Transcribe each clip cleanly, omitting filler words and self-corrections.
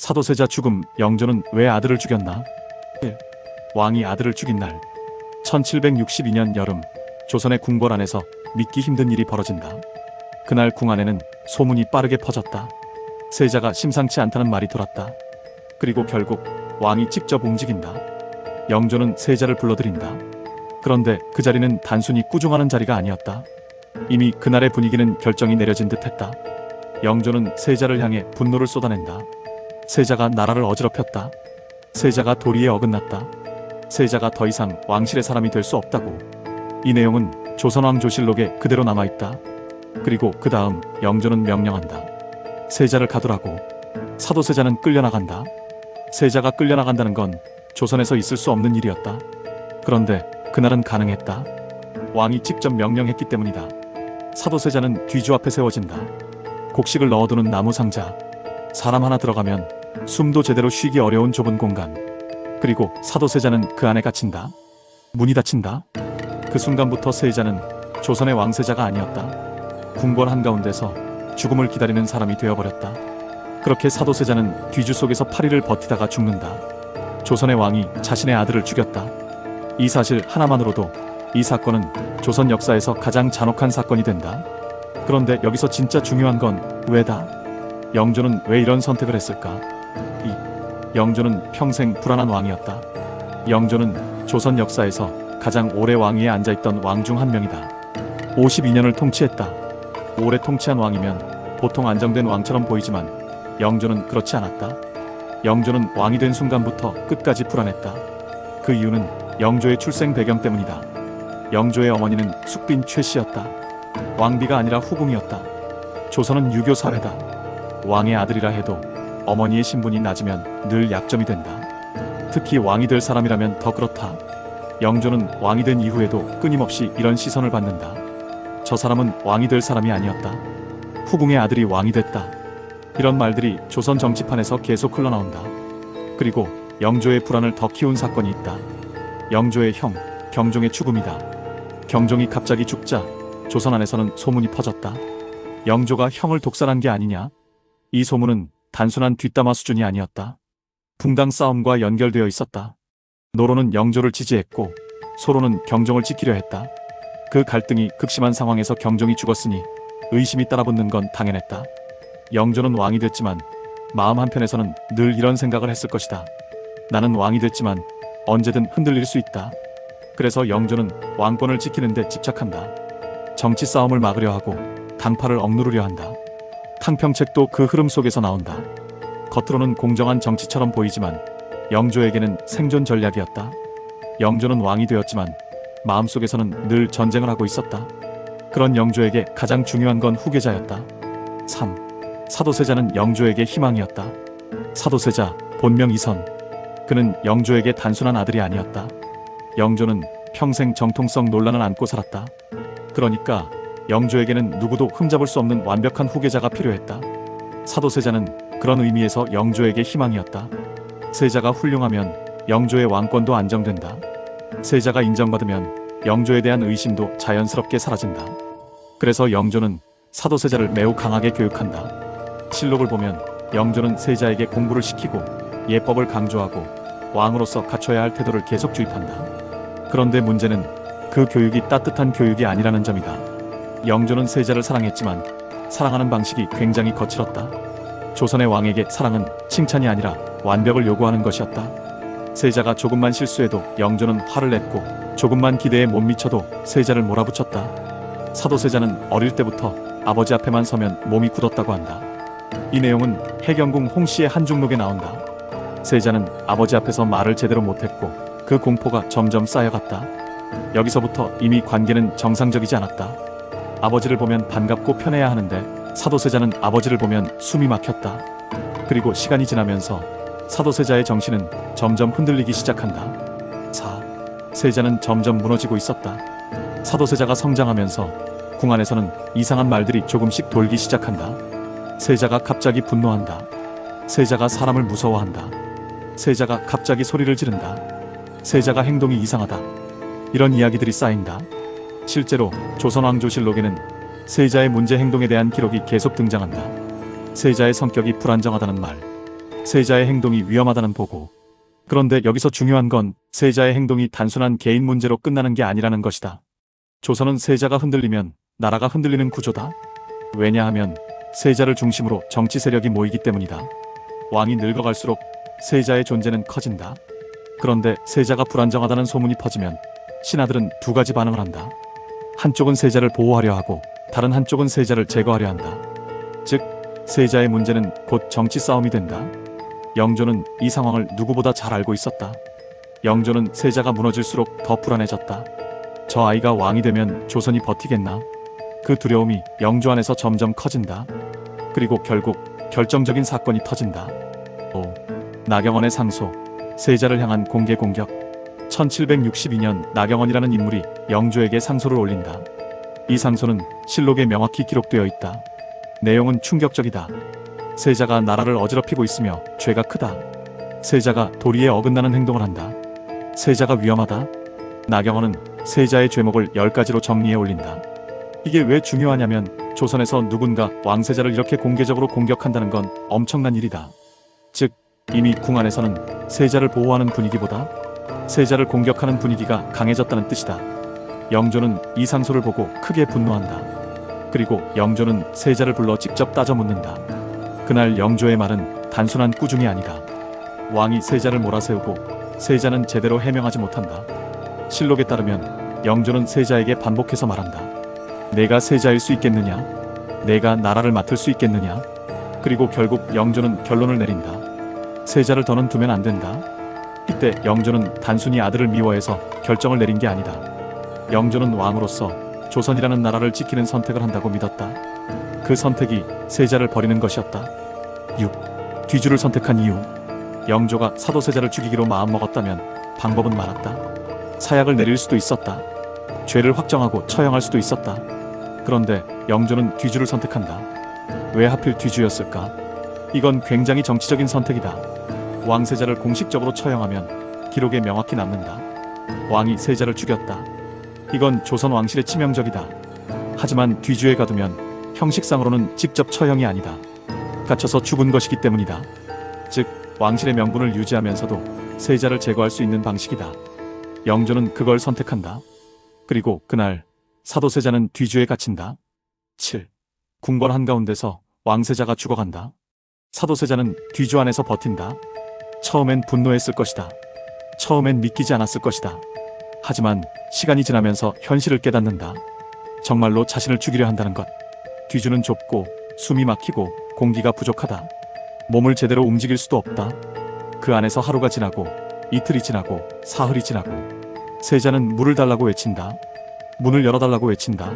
사도세자 죽음. 영조는 왜 아들을 죽였나? 1. 왕이 아들을 죽인 날. 1762년 여름, 조선의 궁궐 안에서 믿기 힘든 일이 벌어진다. 그날 궁 안에는 소문이 빠르게 퍼졌다. 세자가 심상치 않다는 말이 돌았다. 그리고 결국 왕이 직접 움직인다. 영조는 세자를 불러들인다. 그런데 그 자리는 단순히 꾸중하는 자리가 아니었다. 이미 그날의 분위기는 결정이 내려진 듯했다. 영조는 세자를 향해 분노를 쏟아낸다. 세자가 나라를 어지럽혔다. 세자가 도리에 어긋났다. 세자가 더 이상 왕실의 사람이 될 수 없다고. 이 내용은 조선왕조실록에 그대로 남아있다. 그리고 그 다음 영조는 명령한다. 세자를 가두라고. 사도세자는 끌려나간다. 세자가 끌려나간다는 건 조선에서 있을 수 없는 일이었다. 그런데 그날은 가능했다. 왕이 직접 명령했기 때문이다. 사도세자는 뒤주 앞에 세워진다. 곡식을 넣어두는 나무 상자. 사람 하나 들어가면 숨도 제대로 쉬기 어려운 좁은 공간. 그리고 사도세자는 그 안에 갇힌다. 문이 닫힌다. 그 순간부터 세자는 조선의 왕세자가 아니었다. 궁궐 한가운데서 죽음을 기다리는 사람이 되어버렸다. 그렇게 사도세자는 뒤주 속에서 8일을 버티다가 죽는다. 조선의 왕이 자신의 아들을 죽였다. 이 사실 하나만으로도 이 사건은 조선 역사에서 가장 잔혹한 사건이 된다. 그런데 여기서 진짜 중요한 건 왜다? 영조는 왜 이런 선택을 했을까? 2. 영조는 평생 불안한 왕이었다. 영조는 조선 역사에서 가장 오래 왕위에 앉아있던 왕 중 한 명이다. 52년을 통치했다. 오래 통치한 왕이면 보통 안정된 왕처럼 보이지만 영조는 그렇지 않았다. 영조는 왕이 된 순간부터 끝까지 불안했다. 그 이유는 영조의 출생 배경 때문이다. 영조의 어머니는 숙빈 최씨였다. 왕비가 아니라 후궁이었다. 조선은 유교 사회다. 왕의 아들이라 해도 어머니의 신분이 낮으면 늘 약점이 된다. 특히 왕이 될 사람이라면 더 그렇다. 영조는 왕이 된 이후에도 끊임없이 이런 시선을 받는다. 저 사람은 왕이 될 사람이 아니었다. 후궁의 아들이 왕이 됐다. 이런 말들이 조선 정치판에서 계속 흘러나온다. 그리고 영조의 불안을 더 키운 사건이 있다. 영조의 형, 경종의 죽음이다. 경종이 갑자기 죽자 조선 안에서는 소문이 퍼졌다. 영조가 형을 독살한 게 아니냐? 이 소문은 단순한 뒷담화 수준이 아니었다. 붕당 싸움과 연결되어 있었다. 노로는 영조를 지지했고 소로는 경종을 지키려 했다. 그 갈등이 극심한 상황에서 경종이 죽었으니 의심이 따라붙는 건 당연했다. 영조는 왕이 됐지만 마음 한편에서는 늘 이런 생각을 했을 것이다. 나는 왕이 됐지만 언제든 흔들릴 수 있다. 그래서 영조는 왕권을 지키는 데 집착한다. 정치 싸움을 막으려 하고 당파를 억누르려 한다. 탕평책도 그 흐름 속에서 나온다. 겉으로는 공정한 정치처럼 보이지만 영조에게는 생존 전략이었다. 영조는 왕이 되었지만 마음속에서는 늘 전쟁을 하고 있었다. 그런 영조에게 가장 중요한 건 후계자였다. 3. 사도세자는 영조에게 희망이었다. 사도세자, 본명 이선. 그는 영조에게 단순한 아들이 아니었다. 영조는 평생 정통성 논란을 안고 살았다. 그러니까 영조에게는 누구도 흠잡을 수 없는 완벽한 후계자가 필요했다. 사도세자는 그런 의미에서 영조에게 희망이었다. 세자가 훌륭하면 영조의 왕권도 안정된다. 세자가 인정받으면 영조에 대한 의심도 자연스럽게 사라진다. 그래서 영조는 사도세자를 매우 강하게 교육한다. 실록을 보면 영조는 세자에게 공부를 시키고 예법을 강조하고 왕으로서 갖춰야 할 태도를 계속 주입한다. 그런데 문제는 그 교육이 따뜻한 교육이 아니라는 점이다. 영조는 세자를 사랑했지만 사랑하는 방식이 굉장히 거칠었다. 조선의 왕에게 사랑은 칭찬이 아니라 완벽을 요구하는 것이었다. 세자가 조금만 실수해도 영조는 화를 냈고 조금만 기대에 못 미쳐도 세자를 몰아붙였다. 사도세자는 어릴 때부터 아버지 앞에만 서면 몸이 굳었다고 한다. 이 내용은 해경궁 홍씨의 한중록에 나온다. 세자는 아버지 앞에서 말을 제대로 못했고 그 공포가 점점 쌓여갔다. 여기서부터 이미 관계는 정상적이지 않았다. 아버지를 보면 반갑고 편해야 하는데 사도세자는 아버지를 보면 숨이 막혔다. 그리고 시간이 지나면서 사도세자의 정신은 점점 흔들리기 시작한다. 4. 세자는 점점 무너지고 있었다. 사도세자가 성장하면서 궁 안에서는 이상한 말들이 조금씩 돌기 시작한다. 세자가 갑자기 분노한다. 세자가 사람을 무서워한다. 세자가 갑자기 소리를 지른다. 세자가 행동이 이상하다. 이런 이야기들이 쌓인다. 실제로 조선왕조실록에는 세자의 문제 행동에 대한 기록이 계속 등장한다. 세자의 성격이 불안정하다는 말, 세자의 행동이 위험하다는 보고. 그런데 여기서 중요한 건 세자의 행동이 단순한 개인 문제로 끝나는 게 아니라는 것이다. 조선은 세자가 흔들리면 나라가 흔들리는 구조다. 왜냐하면 세자를 중심으로 정치 세력이 모이기 때문이다. 왕이 늙어갈수록 세자의 존재는 커진다. 그런데 세자가 불안정하다는 소문이 퍼지면 신하들은 두 가지 반응을 한다. 한쪽은 세자를 보호하려 하고 다른 한쪽은 세자를 제거하려 한다. 즉, 세자의 문제는 곧 정치 싸움이 된다. 영조는 이 상황을 누구보다 잘 알고 있었다. 영조는 세자가 무너질수록 더 불안해졌다. 저 아이가 왕이 되면 조선이 버티겠나? 그 두려움이 영조 안에서 점점 커진다. 그리고 결국 결정적인 사건이 터진다. 나경원의 상소, 세자를 향한 공개 공격. 1762년 나경원이라는 인물이 영조에게 상소를 올린다. 이 상소는 실록에 명확히 기록되어 있다. 내용은 충격적이다. 세자가 나라를 어지럽히고 있으며 죄가 크다. 세자가 도리에 어긋나는 행동을 한다. 세자가 위험하다. 나경원은 세자의 죄목을 10가지로 정리해 올린다. 이게 왜 중요하냐면 조선에서 누군가 왕세자를 이렇게 공개적으로 공격한다는 건 엄청난 일이다. 즉, 이미 궁 안에서는 세자를 보호하는 분위기보다 세자를 공격하는 분위기가 강해졌다는 뜻이다. 영조는 이 상소를 보고 크게 분노한다. 그리고 영조는 세자를 불러 직접 따져 묻는다. 그날 영조의 말은 단순한 꾸중이 아니다. 왕이 세자를 몰아세우고 세자는 제대로 해명하지 못한다. 실록에 따르면 영조는 세자에게 반복해서 말한다. 내가 세자일 수 있겠느냐? 내가 나라를 맡을 수 있겠느냐? 그리고 결국 영조는 결론을 내린다. 세자를 더는 두면 안 된다. 이때 영조는 단순히 아들을 미워해서 결정을 내린 게 아니다. 영조는 왕으로서 조선이라는 나라를 지키는 선택을 한다고 믿었다. 그 선택이 세자를 버리는 것이었다. 6. 뒤주를 선택한 이유. 영조가 사도세자를 죽이기로 마음먹었다면 방법은 많았다. 사약을 내릴 수도 있었다. 죄를 확정하고 처형할 수도 있었다. 그런데 영조는 뒤주를 선택한다. 왜 하필 뒤주였을까? 이건 굉장히 정치적인 선택이다. 왕세자를 공식적으로 처형하면 기록에 명확히 남는다. 왕이 세자를 죽였다. 이건 조선 왕실의 치명적이다. 하지만 뒤주에 가두면 형식상으로는 직접 처형이 아니다. 갇혀서 죽은 것이기 때문이다. 즉, 왕실의 명분을 유지하면서도 세자를 제거할 수 있는 방식이다. 영조는 그걸 선택한다. 그리고 그날 사도세자는 뒤주에 갇힌다. 7. 궁궐 한가운데서 왕세자가 죽어간다. 사도세자는 뒤주 안에서 버틴다. 처음엔 분노했을 것이다. 처음엔 믿기지 않았을 것이다. 하지만 시간이 지나면서 현실을 깨닫는다. 정말로 자신을 죽이려 한다는 것. 뒤주는 좁고 숨이 막히고 공기가 부족하다. 몸을 제대로 움직일 수도 없다. 그 안에서 하루가 지나고 이틀이 지나고 사흘이 지나고 세자는 물을 달라고 외친다. 문을 열어달라고 외친다.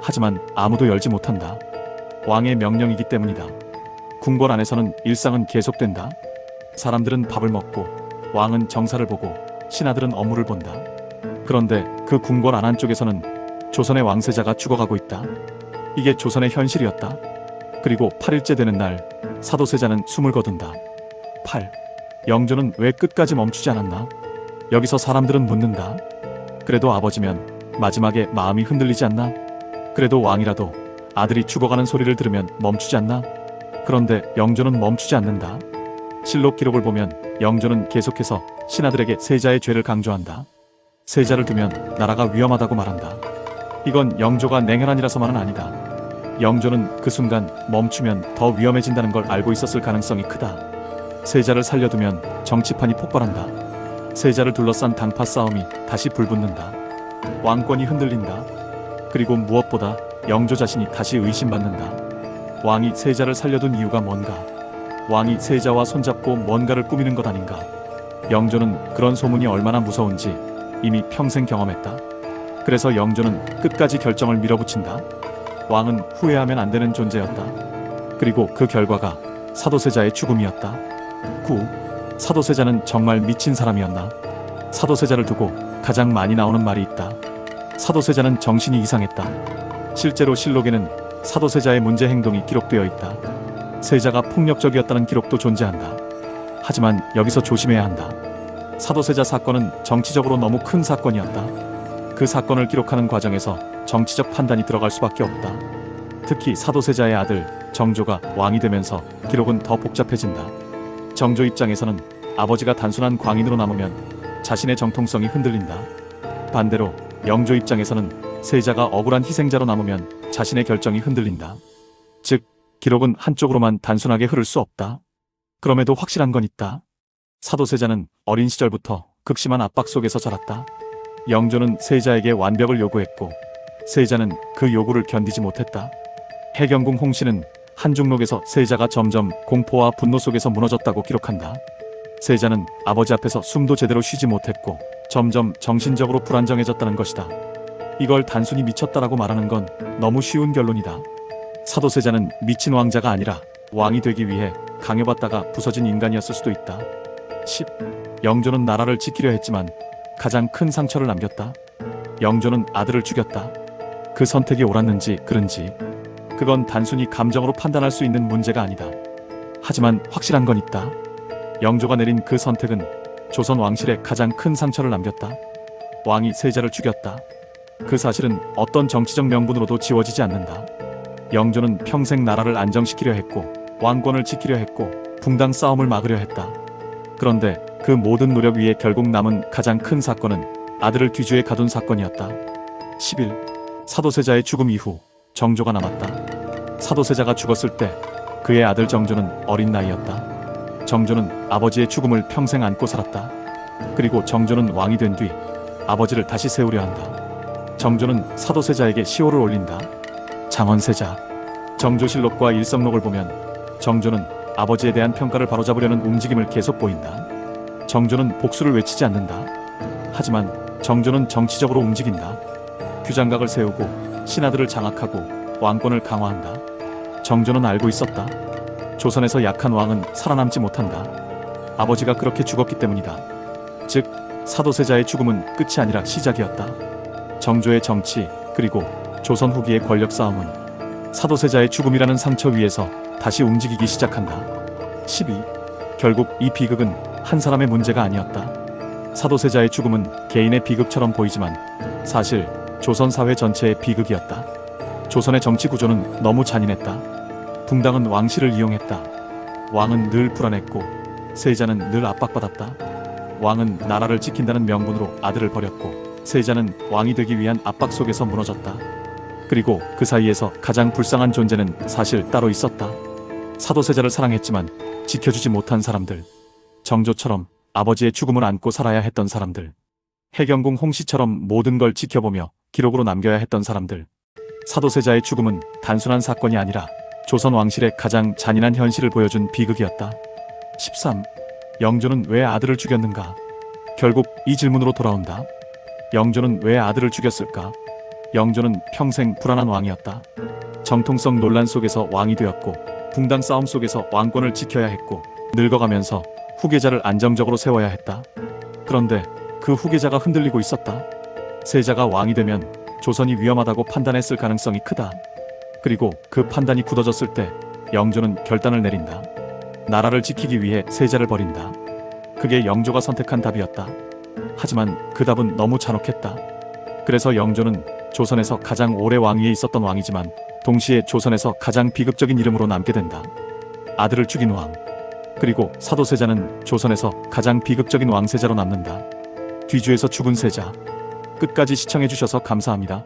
하지만 아무도 열지 못한다. 왕의 명령이기 때문이다. 궁궐 안에서는 일상은 계속된다. 사람들은 밥을 먹고 왕은 정사를 보고 신하들은 업무를 본다. 그런데 그 궁궐 안 한쪽에서는 조선의 왕세자가 죽어가고 있다. 이게 조선의 현실이었다. 그리고 8일째 되는 날 사도세자는 숨을 거둔다. 8. 영조는 왜 끝까지 멈추지 않았나? 여기서 사람들은 묻는다. 그래도 아버지면 마지막에 마음이 흔들리지 않나? 그래도 왕이라도 아들이 죽어가는 소리를 들으면 멈추지 않나? 그런데 영조는 멈추지 않는다. 실록 기록을 보면 영조는 계속해서 신하들에게 세자의 죄를 강조한다. 세자를 두면 나라가 위험하다고 말한다. 이건 영조가 냉혈한이라서만은 아니다. 영조는 그 순간 멈추면 더 위험해진다는 걸 알고 있었을 가능성이 크다. 세자를 살려두면 정치판이 폭발한다. 세자를 둘러싼 당파 싸움이 다시 불붙는다. 왕권이 흔들린다. 그리고 무엇보다 영조 자신이 다시 의심받는다. 왕이 세자를 살려둔 이유가 뭔가? 왕이 세자와 손잡고 뭔가를 꾸미는 것 아닌가? 영조는 그런 소문이 얼마나 무서운지 이미 평생 경험했다. 그래서 영조는 끝까지 결정을 밀어붙인다. 왕은 후회하면 안 되는 존재였다. 그리고 그 결과가 사도세자의 죽음이었다. 9. 사도세자는 정말 미친 사람이었나? 사도세자를 두고 가장 많이 나오는 말이 있다. 사도세자는 정신이 이상했다. 실제로 실록에는 사도세자의 문제 행동이 기록되어 있다. 세자가 폭력적이었다는 기록도 존재한다. 하지만 여기서 조심해야 한다. 사도세자 사건은 정치적으로 너무 큰 사건이었다. 그 사건을 기록하는 과정에서 정치적 판단이 들어갈 수밖에 없다. 특히 사도세자의 아들 정조가 왕이 되면서 기록은 더 복잡해진다. 정조 입장에서는 아버지가 단순한 광인으로 남으면 자신의 정통성이 흔들린다. 반대로 영조 입장에서는 세자가 억울한 희생자로 남으면 자신의 결정이 흔들린다. 즉, 기록은 한쪽으로만 단순하게 흐를 수 없다. 그럼에도 확실한 건 있다. 사도세자는 어린 시절부터 극심한 압박 속에서 자랐다. 영조는 세자에게 완벽을 요구했고 세자는 그 요구를 견디지 못했다. 해경궁 홍씨는 한중록에서 세자가 점점 공포와 분노 속에서 무너졌다고 기록한다. 세자는 아버지 앞에서 숨도 제대로 쉬지 못했고 점점 정신적으로 불안정해졌다는 것이다. 이걸 단순히 미쳤다라고 말하는 건 너무 쉬운 결론이다. 사도세자는 미친 왕자가 아니라 왕이 되기 위해 강요받다가 부서진 인간이었을 수도 있다. 10. 영조는 나라를 지키려 했지만 가장 큰 상처를 남겼다. 영조는 아들을 죽였다. 그 선택이 옳았는지 그른지 그건 단순히 감정으로 판단할 수 있는 문제가 아니다. 하지만 확실한 건 있다. 영조가 내린 그 선택은 조선 왕실에 가장 큰 상처를 남겼다. 왕이 세자를 죽였다. 그 사실은 어떤 정치적 명분으로도 지워지지 않는다. 영조는 평생 나라를 안정시키려 했고 왕권을 지키려 했고 붕당 싸움을 막으려 했다. 그런데 그 모든 노력 위에 결국 남은 가장 큰 사건은 아들을 뒤주에 가둔 사건이었다. 11. 사도세자의 죽음 이후 정조가 남았다. 사도세자가 죽었을 때 그의 아들 정조는 어린 나이였다. 정조는 아버지의 죽음을 평생 안고 살았다. 그리고 정조는 왕이 된 뒤 아버지를 다시 세우려 한다. 정조는 사도세자에게 시호를 올린다. 장원세자. 정조실록과 일성록을 보면 정조는 아버지에 대한 평가를 바로잡으려는 움직임을 계속 보인다. 정조는 복수를 외치지 않는다. 하지만 정조는 정치적으로 움직인다. 규장각을 세우고 신하들을 장악하고 왕권을 강화한다. 정조는 알고 있었다. 조선에서 약한 왕은 살아남지 못한다. 아버지가 그렇게 죽었기 때문이다. 즉, 사도세자의 죽음은 끝이 아니라 시작이었다. 정조의 정치 그리고 조선 후기의 권력 싸움은 사도세자의 죽음이라는 상처 위에서 다시 움직이기 시작한다. 12. 결국 이 비극은 한 사람의 문제가 아니었다. 사도세자의 죽음은 개인의 비극처럼 보이지만 사실 조선 사회 전체의 비극이었다. 조선의 정치 구조는 너무 잔인했다. 붕당은 왕실을 이용했다. 왕은 늘 불안했고 세자는 늘 압박받았다. 왕은 나라를 지킨다는 명분으로 아들을 버렸고 세자는 왕이 되기 위한 압박 속에서 무너졌다. 그리고 그 사이에서 가장 불쌍한 존재는 사실 따로 있었다. 사도세자를 사랑했지만 지켜주지 못한 사람들. 정조처럼 아버지의 죽음을 안고 살아야 했던 사람들. 해경궁 홍씨처럼 모든 걸 지켜보며 기록으로 남겨야 했던 사람들. 사도세자의 죽음은 단순한 사건이 아니라 조선 왕실의 가장 잔인한 현실을 보여준 비극이었다. 13. 영조는 왜 아들을 죽였는가? 결국 이 질문으로 돌아온다. 영조는 왜 아들을 죽였을까? 영조는 평생 불안한 왕이었다. 정통성 논란 속에서 왕이 되었고 붕당 싸움 속에서 왕권을 지켜야 했고 늙어가면서 후계자를 안정적으로 세워야 했다. 그런데 그 후계자가 흔들리고 있었다. 세자가 왕이 되면 조선이 위험하다고 판단했을 가능성이 크다. 그리고 그 판단이 굳어졌을 때 영조는 결단을 내린다. 나라를 지키기 위해 세자를 버린다. 그게 영조가 선택한 답이었다. 하지만 그 답은 너무 잔혹했다. 그래서 영조는 조선에서 가장 오래 왕위에 있었던 왕이지만 동시에 조선에서 가장 비극적인 이름으로 남게 된다. 아들을 죽인 왕. 그리고 사도세자는 조선에서 가장 비극적인 왕세자로 남는다. 뒤주에서 죽은 세자. 끝까지 시청해주셔서 감사합니다.